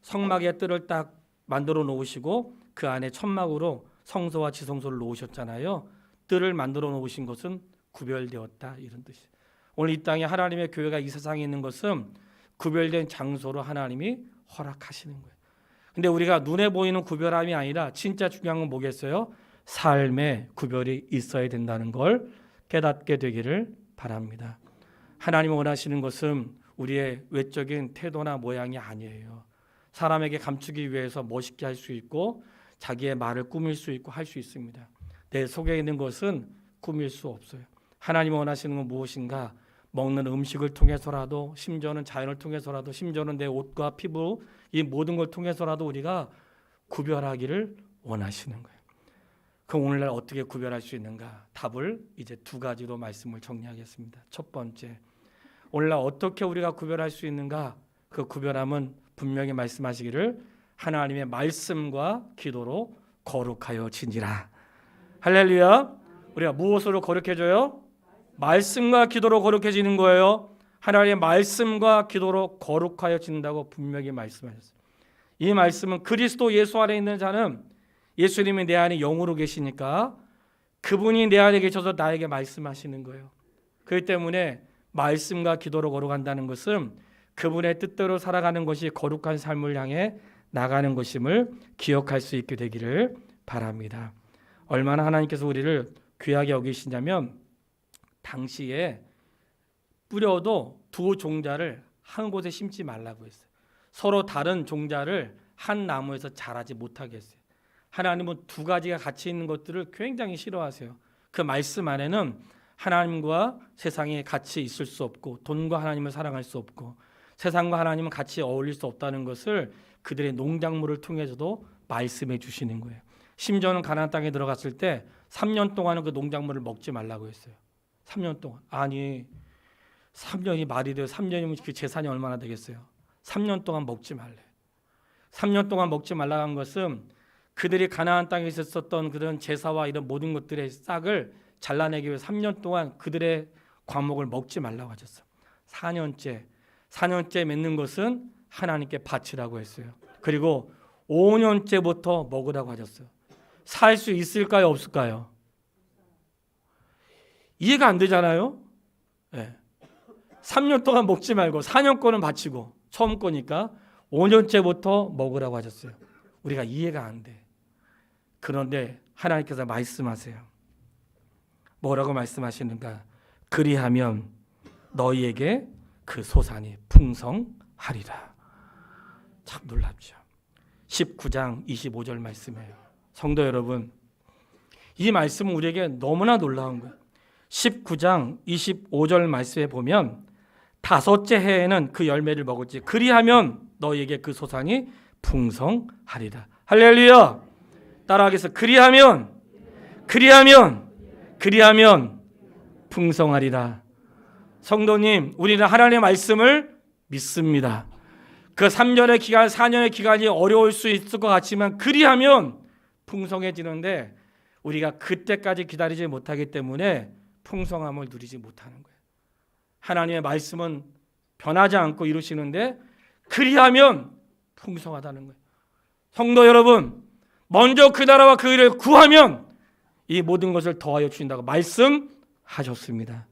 성막의 뜰을 딱 만들어 놓으시고 그 안에 천막으로 성소와 지성소를 놓으셨잖아요. 뜰을 만들어 놓으신 것은 구별되었다, 이런 뜻이에요. 오늘 이 땅에 하나님의 교회가 이 세상에 있는 것은 구별된 장소로 하나님이 허락하시는 거예요. 근데 우리가 눈에 보이는 구별함이 아니라 진짜 중요한 건 뭐겠어요? 삶의 구별이 있어야 된다는 걸 깨닫게 되기를 바랍니다. 하나님이 원하시는 것은 우리의 외적인 태도나 모양이 아니에요. 사람에게 감추기 위해서 멋있게 할 수 있고 자기의 말을 꾸밀 수 있고 할 수 있습니다. 내 속에 있는 것은 꾸밀 수 없어요. 하나님이 원하시는 건 무엇인가? 먹는 음식을 통해서라도, 심지어는 자연을 통해서라도, 심지어는 내 옷과 피부, 이 모든 걸 통해서라도 우리가 구별하기를 원하시는 거예요. 그럼 오늘날 어떻게 구별할 수 있는가? 답을 이제 두 가지로 말씀을 정리하겠습니다. 첫 번째, 오늘날 어떻게 우리가 구별할 수 있는가? 그 구별함은 분명히 말씀하시기를 하나님의 말씀과 기도로 거룩하여지니라. 할렐루야. 우리가 무엇으로 거룩해져요? 말씀과 기도로 거룩해지는 거예요. 하나님의 말씀과 기도로 거룩하여진다고 분명히 말씀하셨어요. 이 말씀은 그리스도 예수 안에 있는 자는, 예수님이 내 안에 영으로 계시니까 그분이 내 안에 계셔서 나에게 말씀하시는 거예요. 그렇기 때문에 말씀과 기도로 거룩한다는 것은 그분의 뜻대로 살아가는 것이 거룩한 삶을 향해 나가는 것임을 기억할 수 있게 되기를 바랍니다. 얼마나 하나님께서 우리를 귀하게 여기시냐면 당시에 뿌려도 두 종자를 한 곳에 심지 말라고 했어요. 서로 다른 종자를 한 나무에서 자라지 못하게 했어요. 하나님은 두 가지가 같이 있는 것들을 굉장히 싫어하세요. 그 말씀 안에는 하나님과 세상에 같이 있을 수 없고 돈과 하나님을 사랑할 수 없고 세상과 하나님은 같이 어울릴 수 없다는 것을 그들의 농작물을 통해서도 말씀해 주시는 거예요. 심지어는 가나안 땅에 들어갔을 때 3년 동안은 그 농작물을 먹지 말라고 했어요. 3년 동안. 아니 3년이 말이 돼요. 3년이면 그 재산이 얼마나 되겠어요. 3년 동안 먹지 말래. 3년 동안 먹지 말라고 한 것은 그들이 가나안 땅에 있었던 그런 제사와 이런 모든 것들의 싹을 잘라내기 위해 3년 동안 그들의 과목을 먹지 말라고 하셨어요. 4년째 맺는 것은 하나님께 바치라고 했어요. 그리고 5년째부터 먹으라고 하셨어요. 살 수 있을까요? 없을까요? 이해가 안 되잖아요. 네. 3년 동안 먹지 말고 4년 거는 바치고 처음 거니까 5년째부터 먹으라고 하셨어요. 우리가 이해가 안 돼. 그런데 하나님께서 말씀하세요. 뭐라고 말씀하시는가? 그리하면 너희에게 그 소산이 풍성하리라. 참 놀랍죠. 19장 25절 말씀이에요. 성도 여러분, 이 말씀은 우리에게 너무나 놀라운 거예요. 19장 25절 말씀에 보면 다섯째 해에는 그 열매를 먹을지 그리하면 너희에게 그 소산이 풍성하리라. 할렐루야. 따라하겠습니다. 그리하면 풍성하리라. 성도님, 우리는 하나님의 말씀을 믿습니다. 그 3년의 기간, 4년의 기간이 어려울 수 있을 것 같지만 그리하면 풍성해지는데 우리가 그때까지 기다리지 못하기 때문에 풍성함을 누리지 못하는 거예요. 하나님의 말씀은 변하지 않고 이루시는데 그리하면 풍성하다는 거예요. 성도 여러분, 먼저 그 나라와 그 일을 구하면 이 모든 것을 더하여 주신다고 말씀하셨습니다.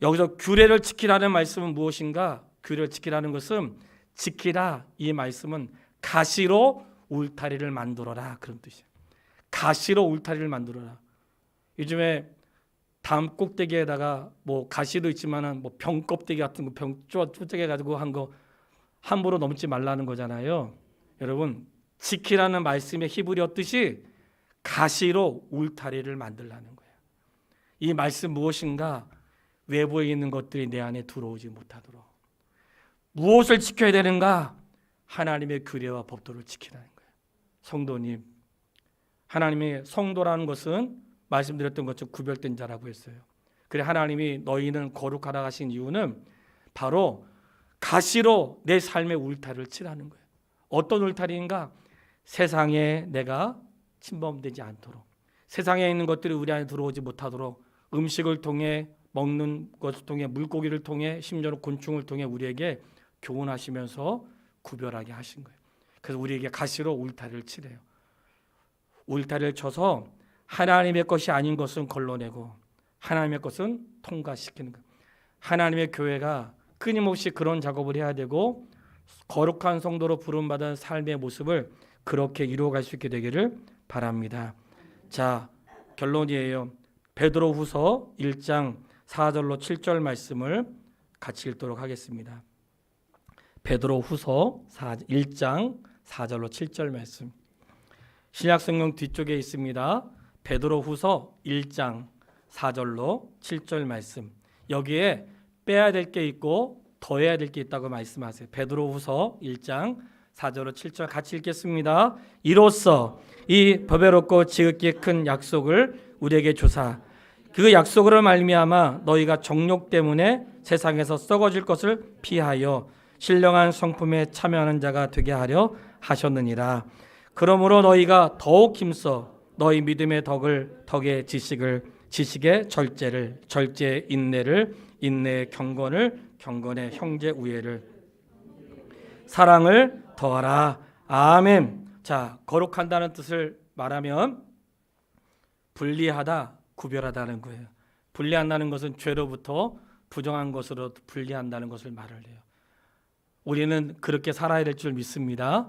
여기서 규례를 지키라는 말씀은 무엇인가? 규례를 지키라는 것은 지키라, 이 말씀은 가시로 울타리를 만들어라, 그런 뜻이에요. 가시로 울타리를 만들어라. 요즘에 담 꼭대기에다가 뭐 가시도 있지만은 뭐 병 껍데기 같은 거 병 쪼개게 가지고 한 거 함부로 넘지 말라는 거잖아요. 여러분, 지키라는 말씀의 히브리어 뜻이 가시로 울타리를 만들라는 거예요. 이 말씀 무엇인가? 외부에 있는 것들이 내 안에 들어오지 못하도록. 무엇을 지켜야 되는가? 하나님의 규례와 법도를 지키라는 거예요. 성도님, 하나님의 성도라는 것은 말씀드렸던 것처럼 구별된 자라고 했어요. 그래 하나님이 너희는 거룩하라 하신 이유는 바로 가시로 내 삶의 울타리를 치라는 거예요. 어떤 울타리인가? 세상에 내가 침범되지 않도록, 세상에 있는 것들이 우리 안에 들어오지 못하도록 음식을 통해, 먹는 것을 통해, 물고기를 통해, 심지어는 곤충을 통해 우리에게 교훈하시면서 구별하게 하신 거예요. 그래서 우리에게 가시로 울타리를 치래요. 울타리를 쳐서 하나님의 것이 아닌 것은 걸러내고 하나님의 것은 통과시키는 거예요. 하나님의 교회가 끊임없이 그런 작업을 해야 되고 거룩한 성도로 부름받은 삶의 모습을 그렇게 이루어갈 수 있게 되기를 바랍니다. 자, 결론이에요. 베드로후서 1장 4절로 7절 말씀을 같이 읽도록 하겠습니다. 베드로후서 1장 4절로 7절 말씀. 신약성경 뒤쪽에 있습니다. 베드로후서 1장 4절로 7절 말씀. 여기에 빼야 될 게 있고 더해야 될 게 있다고 말씀하세요. 베드로후서 1장 4절로 7절 같이 읽겠습니다. 이로써 이 보배롭고 지극히 큰 약속을 우리에게 주사 그 약속으로 말미암아 너희가 정욕 때문에 세상에서 썩어질 것을 피하여 신령한 성품에 참여하는 자가 되게 하려 하셨느니라. 그러므로 너희가 더욱 힘써 너희 믿음의 덕의 지식의 절제를, 절제의 인내를, 인내의 경건을, 경건의 형제 우애를, 사랑을 더하라. 아멘. 자, 거룩한다는 뜻을 말하면 분리하다, 구별하다는 거예요. 분리한다는 것은 죄로부터 부정한 것으로 분리한다는 것을 말을 해요. 우리는 그렇게 살아야 될 줄 믿습니다.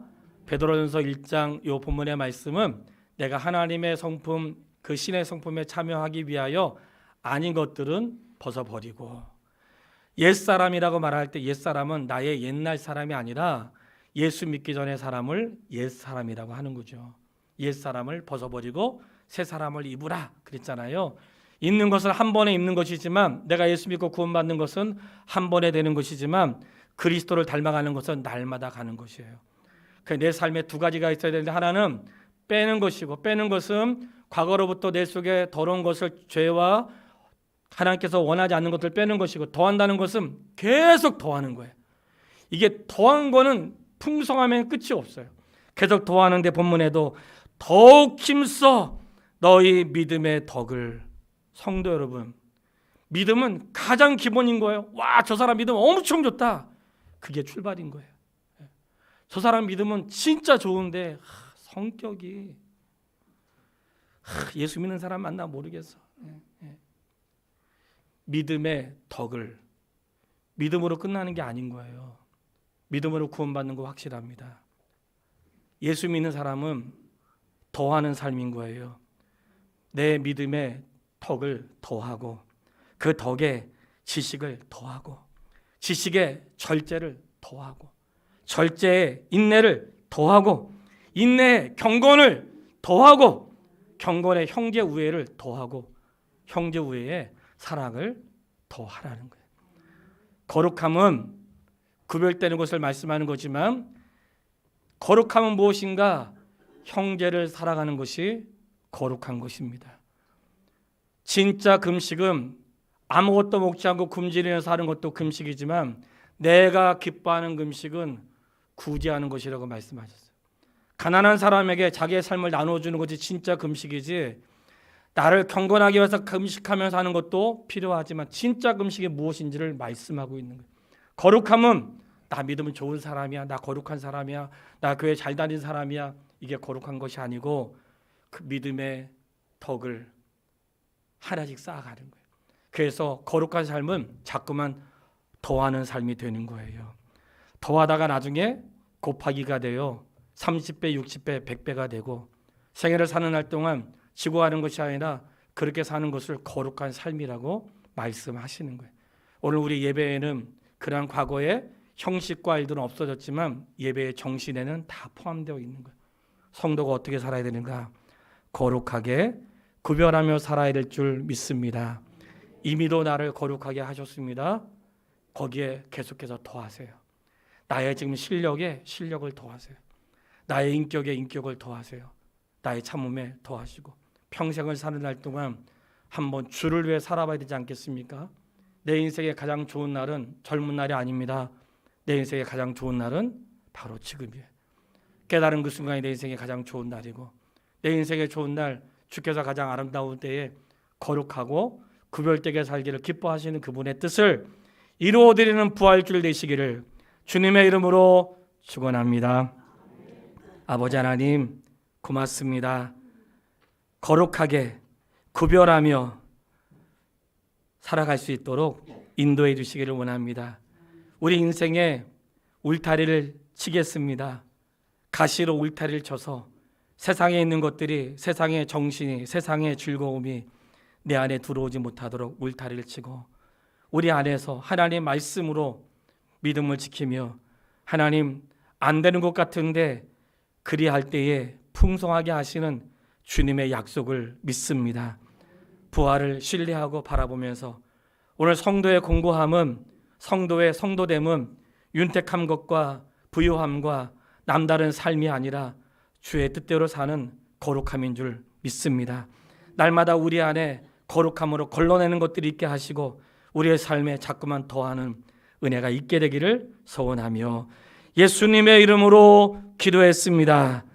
베드로전서 1장 요 본문의 말씀은 내가 하나님의 성품, 그 신의 성품에 참여하기 위하여 아닌 것들은 벗어버리고, 옛사람이라고 말할 때 옛사람은 나의 옛날 사람이 아니라 예수 믿기 전의 사람을 옛사람이라고 하는 거죠. 옛사람을 벗어버리고 새 사람을 입으라 그랬잖아요. 입는 것은 한 번에 입는 것이지만, 내가 예수 믿고 구원받는 것은 한 번에 되는 것이지만, 그리스도를 닮아가는 것은 날마다 가는 것이에요. 내 삶에 두 가지가 있어야 되는데, 하나는 빼는 것이고, 빼는 것은 과거로부터 내 속에 더러운 것을, 죄와 하나님께서 원하지 않는 것을 빼는 것이고, 더한다는 것은 계속 더하는 거예요. 이게 더한 거는 풍성하면 끝이 없어요. 계속 더하는데 본문에도 더욱 힘써 너희 믿음의 덕을. 성도 여러분, 믿음은 가장 기본인 거예요. 와, 저 사람 믿음 엄청 좋다. 그게 출발인 거예요. 저 사람 믿음은 진짜 좋은데 성격이 예수 믿는 사람 만나 모르겠어. 믿음의 덕을, 믿음으로 끝나는 게 아닌 거예요. 믿음으로 구원받는 거 확실합니다. 예수 믿는 사람은 더하는 삶인 거예요. 내 믿음의 덕을 더하고, 그 덕에 지식을 더하고, 지식에 절제를 더하고, 절제에 인내를 더하고, 인내에 경건을 더하고, 경건에 형제 우애를 더하고, 형제 우애에 사랑을 더하라는 거예요. 거룩함은 구별되는 것을 말씀하는 거지만, 거룩함은 무엇인가? 형제를 사랑하는 것이 거룩한 것입니다. 진짜 금식은 아무것도 먹지 않고 굶주리면서 하는 것도 금식이지만, 내가 기뻐하는 금식은 구제하는 것이라고 말씀하셨어요. 가난한 사람에게 자기의 삶을 나눠주는 것이 진짜 금식이지, 나를 경건하게 위해서 금식하면서 하는 것도 필요하지만, 진짜 금식이 무엇인지를 말씀하고 있는 거예요. 거룩함은 나 믿으면 좋은 사람이야, 나 거룩한 사람이야, 나 교회 잘 다니는 사람이야, 이게 거룩한 것이 아니고, 그 믿음의 덕을 하나씩 쌓아가는 거예요. 그래서 거룩한 삶은 자꾸만 더하는 삶이 되는 거예요. 더하다가 나중에 곱하기가 돼요. 30배, 60배, 100배가 되고, 생애를 사는 날 동안 지고 가는 것이 아니라 그렇게 사는 것을 거룩한 삶이라고 말씀하시는 거예요. 오늘 우리 예배에는 그러한 과거의 형식과 일들은 없어졌지만, 예배의 정신에는 다 포함되어 있는 거예요. 성도가 어떻게 살아야 되는가? 거룩하게 구별하며 살아야 될 줄 믿습니다. 이미도 나를 거룩하게 하셨습니다. 거기에 계속해서 더하세요. 나의 지금 실력에 실력을 더하세요. 나의 인격에 인격을 더하세요. 나의 참음에 더하시고, 평생을 사는 날 동안 한번 주를 위해 살아봐야 되지 않겠습니까? 내 인생의 가장 좋은 날은 젊은 날이 아닙니다. 내 인생의 가장 좋은 날은 바로 지금이에요. 깨달은 그 순간이 내 인생의 가장 좋은 날이고, 내 인생의 좋은 날, 주께서 가장 아름다운 때에 거룩하고 구별되게 살기를 기뻐하시는 그분의 뜻을 이루어드리는 부활주일 되시기를 주님의 이름으로 축원합니다. 아버지 하나님, 고맙습니다. 거룩하게 구별하며 살아갈 수 있도록 인도해 주시기를 원합니다. 우리 인생에 울타리를 치겠습니다. 가시로 울타리를 쳐서 세상에 있는 것들이, 세상의 정신이, 세상의 즐거움이 내 안에 들어오지 못하도록 울타리를 치고, 우리 안에서 하나님의 말씀으로 믿음을 지키며, 하나님 안 되는 것 같은데 그리할 때에 풍성하게 하시는 주님의 약속을 믿습니다. 부활을 신뢰하고 바라보면서 오늘 성도의 공고함은, 성도의 성도됨은 윤택한 것과 부유함과 남다른 삶이 아니라 주의 뜻대로 사는 거룩함인 줄 믿습니다. 날마다 우리 안에 거룩함으로 걸러내는 것들이 있게 하시고, 우리의 삶에 자꾸만 더하는 은혜가 있게 되기를 소원하며 예수님의 이름으로 기도했습니다.